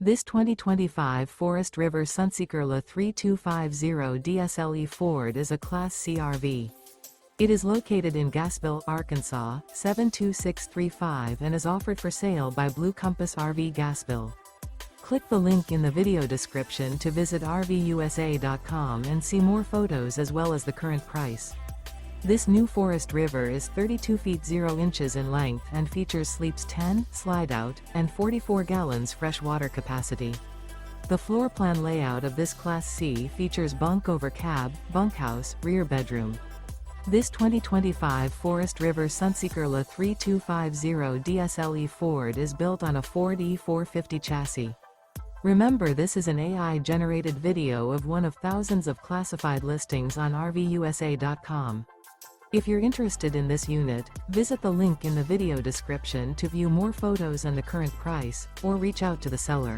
This 2025 Forest River Sunseeker LA 3250 DSLE Ford is a Class C RV. It is located in Gassville, Arkansas, 72635 and is offered for sale by Blue Compass RV Gassville. Click the link in the video description to visit RVUSA.com and see more photos as well as the current price. This new Forest River is 32 feet 0 inches in length and features sleeps 10, Slideout, and 44 gallons fresh water capacity. The floor plan layout of this Class C features Bunk Over Cab, Bunkhouse, rear bedroom. This 2025 Forest River Sunseeker LA 3250 DSLE Ford is built on a Ford E450 chassis. Remember, this is an AI-generated video of one of thousands of classified listings on RVUSA.com. If you're interested in this unit, visit the link in the video description to view more photos and the current price, or reach out to the seller.